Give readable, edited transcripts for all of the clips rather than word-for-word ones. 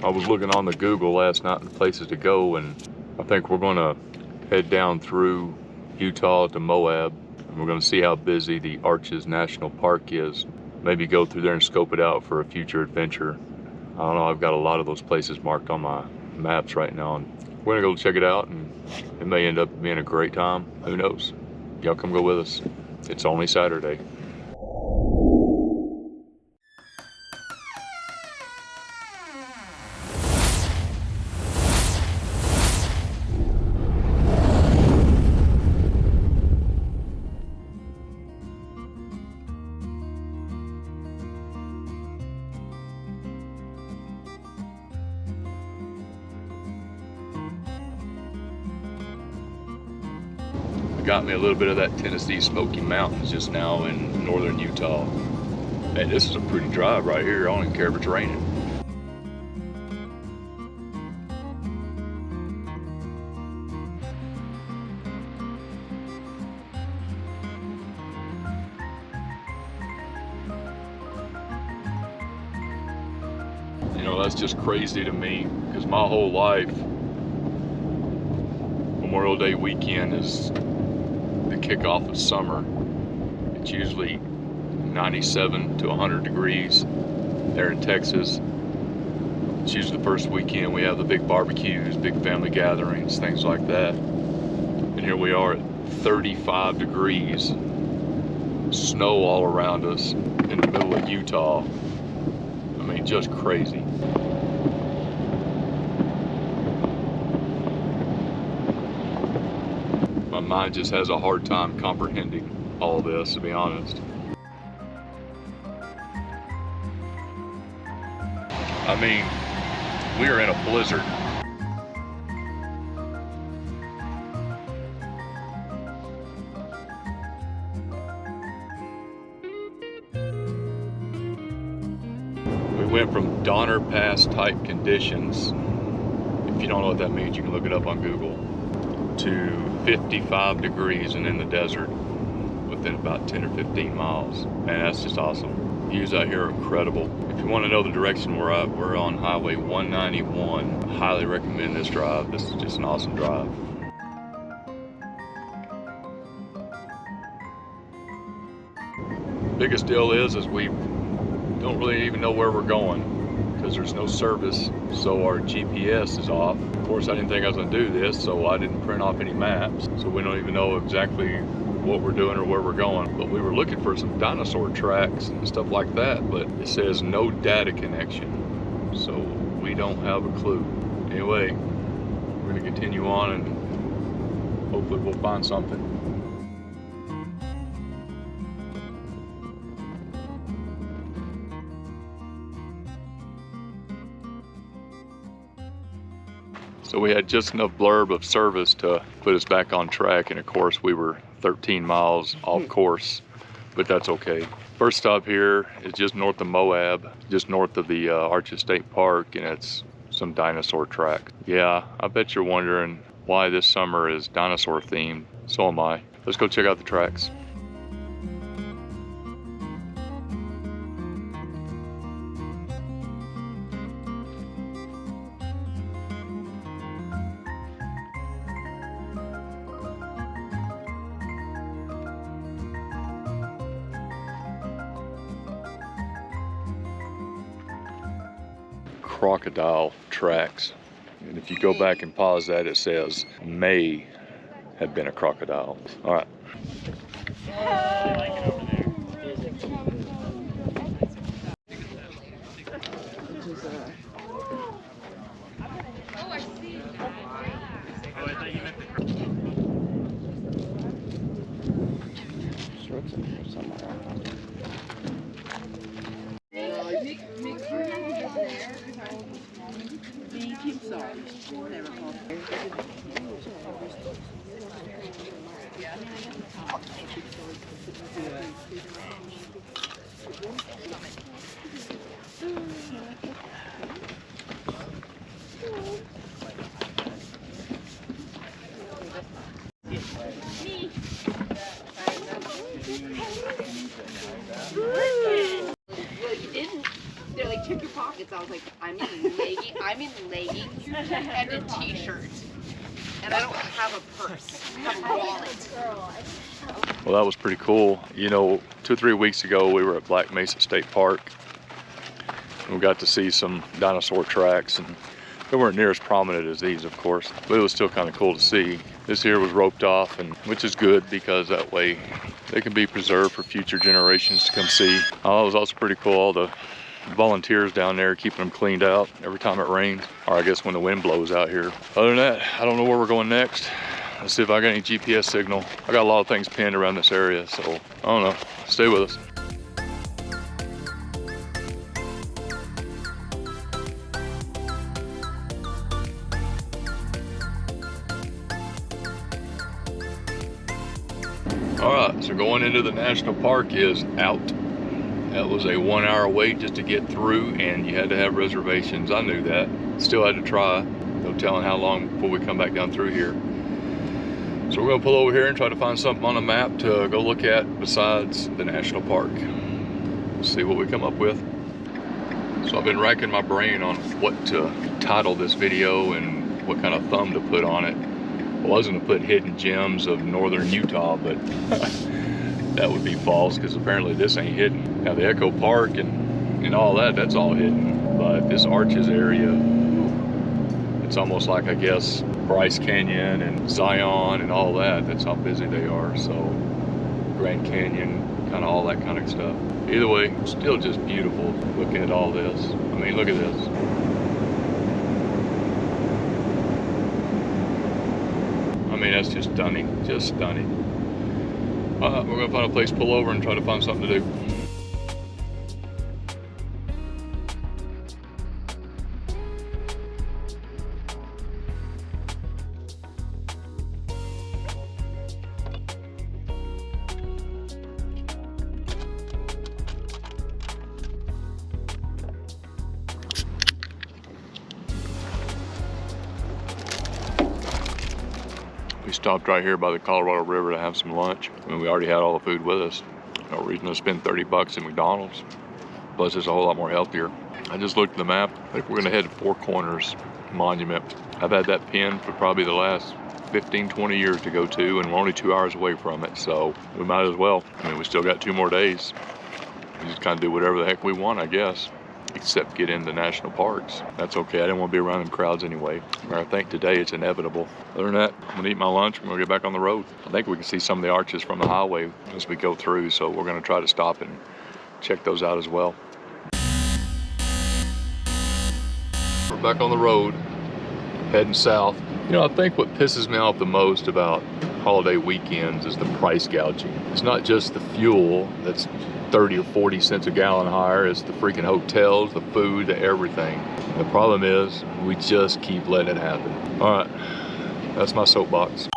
I was looking on the Google last night at places to go, and I think we're gonna head down through Utah to Moab, and we're gonna see how busy the Arches National Park is. Maybe go through there and scope it out for a future adventure. I don't know, I've got a lot of those places marked on my maps right now, and we're gonna go check it out, and it may end up being a great time. Who knows? Y'all come go with us. It's only Saturday. Got me a little bit of that Tennessee Smoky Mountains just now in northern Utah. Man, this is a pretty drive right here. I don't even care if it's raining. You know, that's just crazy to me, because my whole life, Memorial Day weekend is the kickoff of summer. It's usually 97 to 100 degrees there in Texas. It's usually the first weekend we have the big barbecues, big family gatherings, things like that. And here we are at 35 degrees, snow all around us in the middle of Utah. I mean, just crazy. My mind just has a hard time comprehending all this, to be honest. I mean, we are in a blizzard. We went from Donner Pass type conditions, if you don't know what that means, you can look it up on Google, to 55 degrees and in the desert within about 10 or 15 miles. Man, that's just awesome. Views out here are incredible. If you want to know the direction we're at, we're on Highway 191. I highly recommend this drive. This is just an awesome drive. Biggest deal is we don't really even know where we're going, because there's no service, so our GPS is off. Of course, I didn't think I was going to do this, so I didn't print off any maps, so we don't even know exactly what we're doing or where we're going. But we were looking for some dinosaur tracks and stuff like that, but it says no data connection, so we don't have a clue. Anyway, we're going to continue on and hopefully we'll find something. So we had just enough blurb of service to put us back on track, and of course we were 13 miles off course, but that's okay. First stop here is just north of Moab, just north of the Arches State Park, and it's some dinosaur tracks. Yeah, I bet you're wondering why this summer is dinosaur themed. So am I. Let's go check out the tracks. Crocodile Tracks, and if you go back and pause that, it says may have been a crocodile. All right. They're like, check your pockets. I was like, I'm in leggings and a t-shirt. And I don't have a purse. I have a wallet. Well, that was pretty cool. You know, 2 or 3 weeks ago, we were at Black Mesa State Park. And we got to see some dinosaur tracks, and they weren't near as prominent as these, of course, but it was still kind of cool to see. This here was roped off, and which is good because that way they can be preserved for future generations to come see. Oh, it was also pretty cool, all the volunteers down there keeping them cleaned out every time it rains, or I guess when the wind blows out here. Other than that, I don't know where we're going next. Let's see if I got any GPS signal. I got a lot of things pinned around this area, so I don't know. Stay with us. All right, so going into the national park is out. That was a 1 hour wait just to get through, and you had to have reservations. I knew that. Still had to try. No telling how long before we come back down through here. So we're gonna pull over here and try to find something on the map to go look at besides the national park. Let's see what we come up with. So I've been racking my brain on what to title this video and what kind of thumb to put on it. I was gonna put hidden gems of northern Utah, but that would be false because apparently this ain't hidden. Now the Echo Park and all that, that's all hidden. But this Arches area, it's almost like, I guess, Bryce Canyon and Zion and all that. That's how busy they are. So Grand Canyon, kind of all that kind of stuff. Either way, still just beautiful looking at all this. I mean, look at this. I mean, that's just stunning, just stunning. All right, we're gonna find a place to pull over and try to find something to do. We stopped right here by the Colorado River to have some lunch. I mean, we already had all the food with us. No reason to spend 30 bucks at McDonald's. Plus, it's a whole lot more healthier. I just looked at the map. I think we're gonna head to Four Corners Monument. I've had that pinned for probably the last 15, 20 years to go to, and we're only 2 hours away from it, so we might as well. I mean, we still got 2 more days. We just kind of do whatever the heck we want, I guess, except get into national parks. That's okay, I didn't want to be around them crowds anyway. I think today it's inevitable. Other than that, I'm gonna eat my lunch and we'll get back on the road. I think we can see some of the arches from the highway as we go through, so we're gonna try to stop and check those out as well. We're back on the road, heading south. You know, I think what pisses me off the most about holiday weekends is the price gouging. It's not just the fuel that's 30 or 40 cents a gallon higher, it's the freaking hotels, the food, the everything. The problem is we just keep letting it happen. All right, that's my soapbox.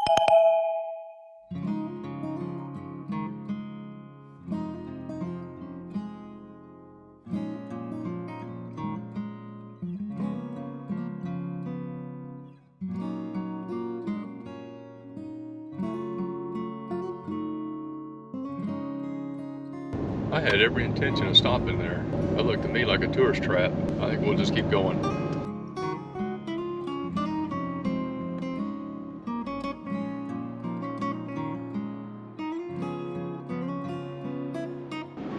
I had every intention of stopping there. That looked to me like a tourist trap. I think we'll just keep going.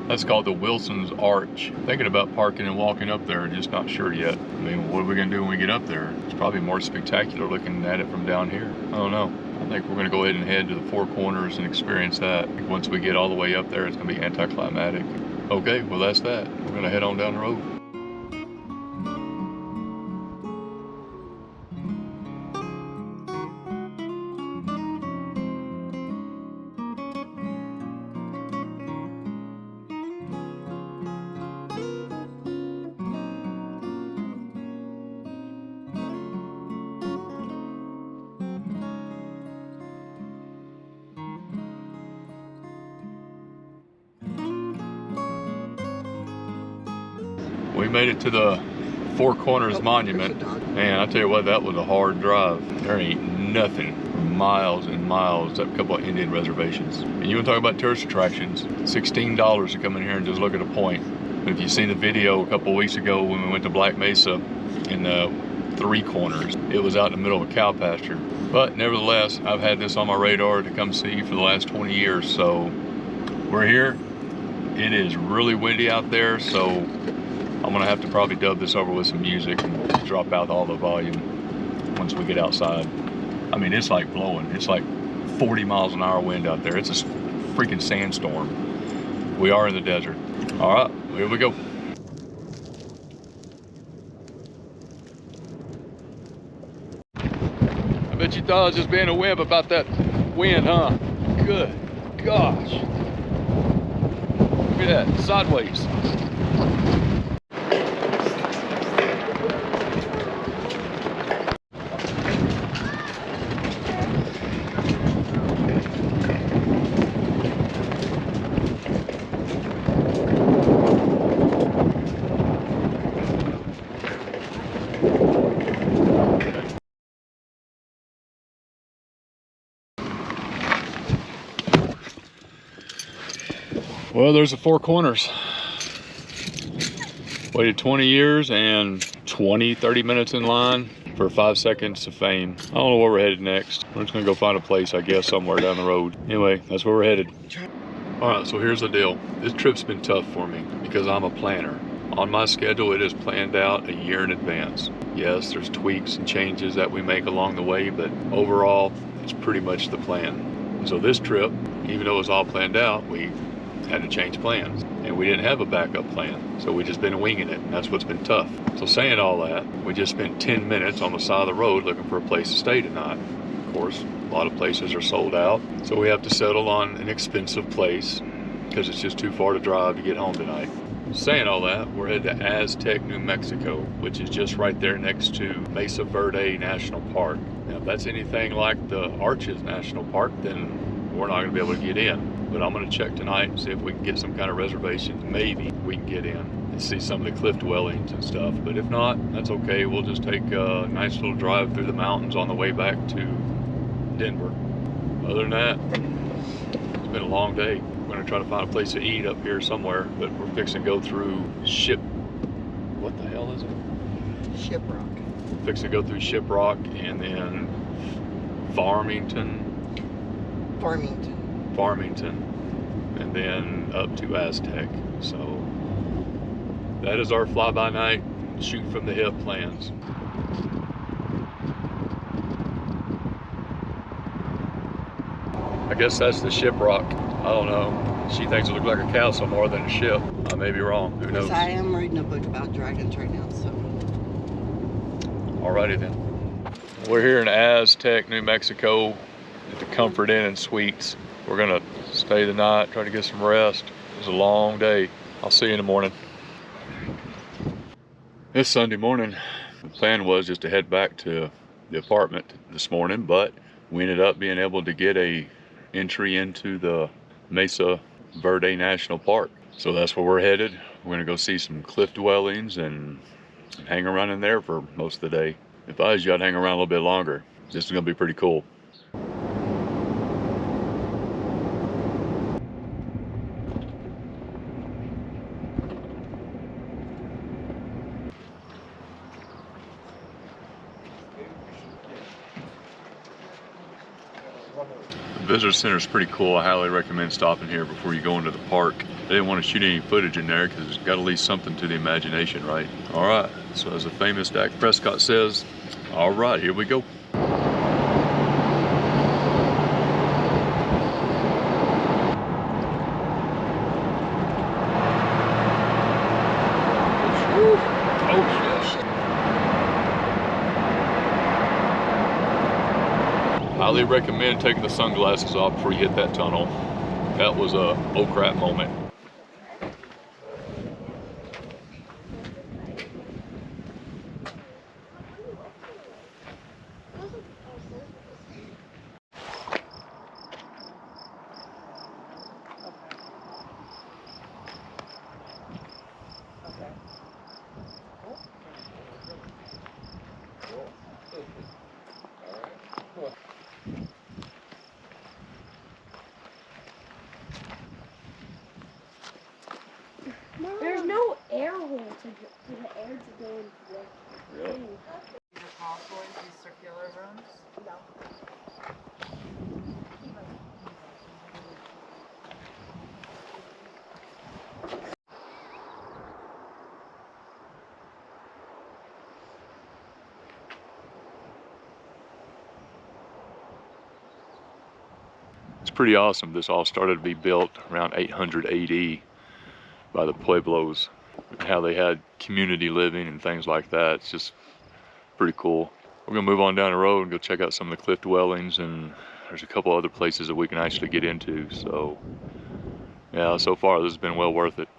That's called the Wilson's Arch. Thinking about parking and walking up there, just not sure yet. I mean, what are we gonna do when we get up there? It's probably more spectacular looking at it from down here. I don't know. I think we're gonna go ahead and head to the Four Corners and experience that. Once we get all the way up there, it's gonna be anticlimactic. Okay, well that's that. We're gonna head on down the road. We made it to the Four Corners Monument, and I tell you what, that was a hard drive. There ain't nothing for miles and miles except a couple of Indian reservations. And you want to talk about tourist attractions, $16 to come in here and just look at a point. If you've seen the video a couple weeks ago when we went to Black Mesa in the Three Corners, it was out in the middle of a cow pasture. But nevertheless, I've had this on my radar to come see for the last 20 years. So we're here. It is really windy out there, so I'm gonna have to probably dub this over with some music and drop out all the volume once we get outside. I mean, it's like blowing. It's like 40 miles an hour wind out there. It's a freaking sandstorm. We are in the desert. All right, here we go. I bet you thought I was just being a wimp about that wind, huh? Good gosh. Look at that, sideways. Well, there's the Four Corners. Waited 20 years and 30 minutes in line for 5 seconds of fame. I don't know where we're headed next. We're just gonna go find a place, I guess, somewhere down the road. Anyway, that's where we're headed. All right, so here's the deal. This trip's been tough for me because I'm a planner. On my schedule, it is planned out a year in advance. Yes, there's tweaks and changes that we make along the way, but overall, it's pretty much the plan. And so this trip, even though it was all planned out, we had to change plans, and we didn't have a backup plan, so we just been winging it, and that's what's been tough. So saying all that, we just spent 10 minutes on the side of the road looking for a place to stay tonight. Of course, a lot of places are sold out, so we have to settle on an expensive place because it's just too far to drive to get home tonight. Saying all that, we're headed to Aztec, New Mexico, which is just right there next to Mesa Verde National Park. Now, if that's anything like the Arches National Park, then we're not going to be able to get in. But I'm going to check tonight and see if we can get some kind of reservations. Maybe we can get in and see some of the cliff dwellings and stuff. But if not, that's okay. We'll just take a nice little drive through the mountains on the way back to Denver. Other than that, it's been a long day. We're going to try to find a place to eat up here somewhere, but we're fixing to go through what the hell is it? Shiprock. Fixing to go through Shiprock and then Farmington, and then up to Aztec. So that is our fly-by-night, shoot from the hip plans. I guess that's the Shiprock. I don't know. She thinks it looks like a castle more than a ship. I may be wrong. Who knows? I am reading a book about dragons right now, so. Alrighty then. We're here in Aztec, New Mexico at the Comfort Inn and Suites. We're gonna stay the night, try to get some rest. It was a long day. I'll see you in the morning. It's Sunday morning. The plan was just to head back to the apartment this morning, but we ended up being able to get a entry into the Mesa Verde National Park. So that's where we're headed. We're gonna go see some cliff dwellings and hang around in there for most of the day. If I was you, I'd hang around a little bit longer. This is gonna be pretty cool. The visitor center is pretty cool. I highly recommend stopping here before you go into the park. I didn't want to shoot any footage in there because it's got to leave something to the imagination, right? All right, so as the famous Dak Prescott says, all right, here we go. Highly recommend taking the sunglasses off before you hit that tunnel. That was a oh crap moment. There's no pretty awesome. This all started to be built around 800 AD by the Pueblos, and how they had community living and things like that. It's just pretty cool. We're gonna move on down the road and go check out some of the cliff dwellings, and there's a couple other places that we can actually get into. So yeah, so far this has been well worth it.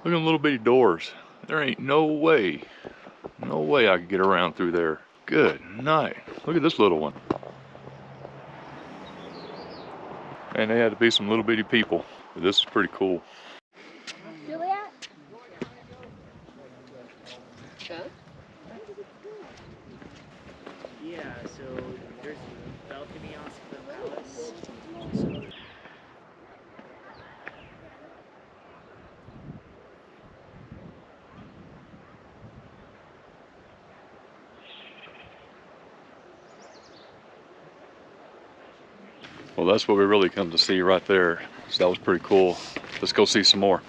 Look at them little bitty doors. There ain't no way I could get around through there. Good night. Look at this little one. And they had to be some little bitty people. But this is pretty cool. Juliet? Good. Yeah, so there's a balcony off the palace. Well, that's what we really come to see right there. So that was pretty cool. Let's go see some more.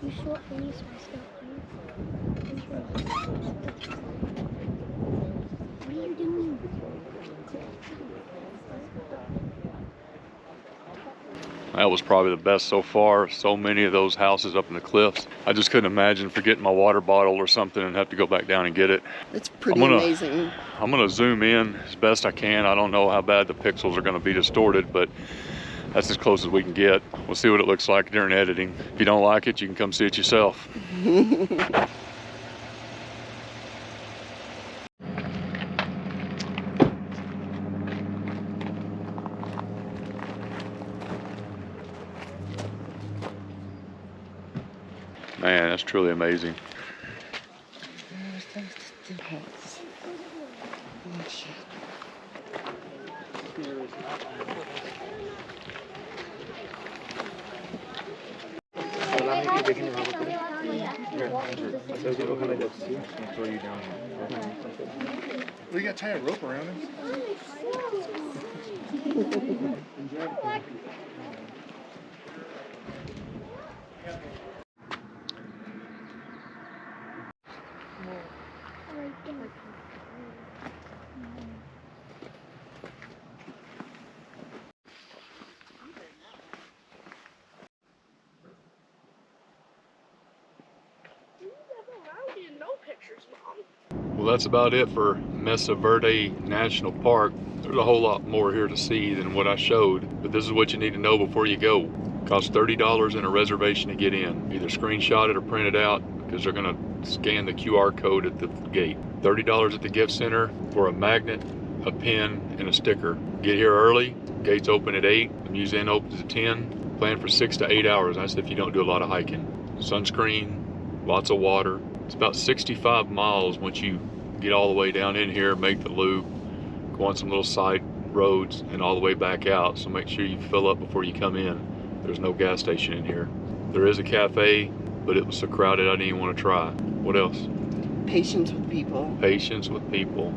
You short these my stuff, What are you doing? That was probably the best so far. So many of those houses up in the cliffs. I just couldn't imagine forgetting my water bottle or something and have to go back down and get it. It's pretty amazing. I'm gonna zoom in as best I can. I don't know how bad the pixels are gonna be distorted, but that's as close as we can get. We'll see what it looks like during editing. If you don't like it, you can come see it yourself. Man, that's truly amazing. We got to tie a rope around him. Well, that's about it for Mesa Verde National Park. There's a whole lot more here to see than what I showed, but this is what you need to know before you go. It costs $30 and a reservation to get in. Either screenshot it or print it out, because they're gonna scan the QR code at the gate. $30 at the gift center for a magnet, a pen, and a sticker. Get here early. Gates open at 8. The museum opens at 10. Plan for 6 to 8 hours. That's if you don't do a lot of hiking. Sunscreen, lots of water. It's about 65 miles once you get all the way down in here, make the loop, go on some little side roads, and all the way back out. So make sure you fill up before you come in. There's no gas station in here. There is a cafe, but it was so crowded I didn't even want to try. What else? Patience with people. Patience with people.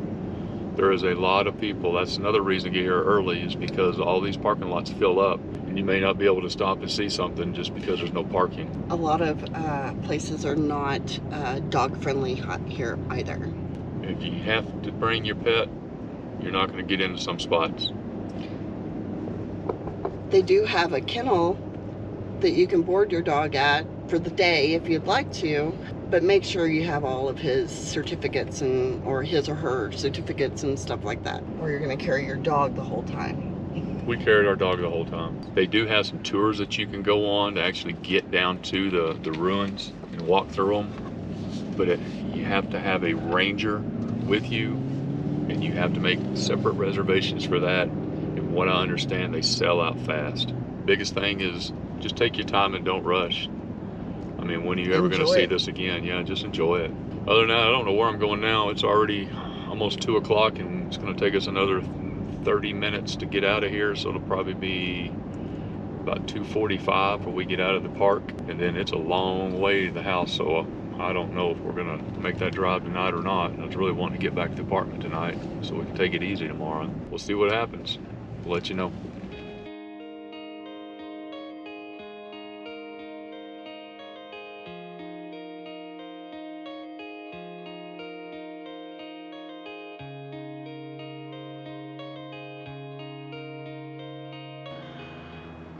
There is a lot of people. That's another reason to get here early, is because all these parking lots fill up and you may not be able to stop and see something just because there's no parking. A lot of places are not dog friendly here either. If you have to bring your pet, you're not going to get into some spots. They do have a kennel that you can board your dog at for the day if you'd like to, but make sure you have all of his certificates or his or her certificates and stuff like that, or you're going to carry your dog the whole time. We carried our dog the whole time. They do have some tours that you can go on to actually get down to the ruins and walk through them, but you have to have a ranger with you, and you have to make separate reservations for that. And what I understand, they sell out fast. Biggest thing is just take your time and don't rush. I mean, when are you ever going to see this again? Yeah, just enjoy it. Other than that, I don't know where I'm going now. It's already almost 2 o'clock, and it's going to take us another 30 minutes to get out of here. So it'll probably be about 2:45 when we get out of the park. And then it's a long way to the house. So I don't know if we're going to make that drive tonight or not. I was really wanting to get back to the apartment tonight so we can take it easy tomorrow. We'll see what happens. We'll let you know.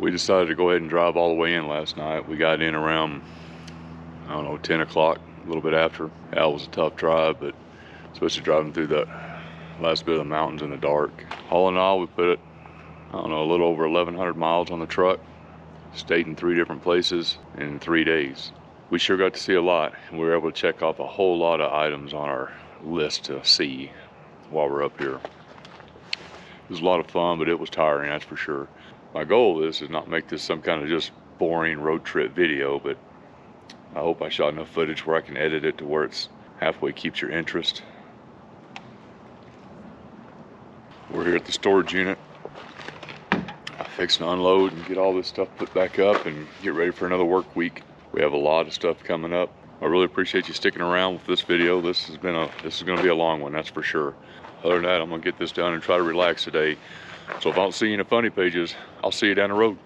We decided to go ahead and drive all the way in last night. We got in around, I don't know, 10 o'clock, a little bit after. Yeah, it was a tough drive, but especially driving through the last bit of the mountains in the dark. All in all, we put, I don't know, a little over 1,100 miles on the truck. Stayed in 3 different places in 3 days. We sure got to see a lot, and we were able to check off a whole lot of items on our list to see while we're up here. It was a lot of fun, but it was tiring, that's for sure. My goal is not make this some kind of just boring road trip video, but I hope I shot enough footage where I can edit it to where it's halfway keeps your interest. We're here at the storage unit. I'm fixing to unload and get all this stuff put back up and get ready for another work week. We have a lot of stuff coming up. I really appreciate you sticking around with this video. This is going to be a long one, that's for sure. Other than that, I'm going to get this done and try to relax today. So if I don't see you in the funny pages, I'll see you down the road.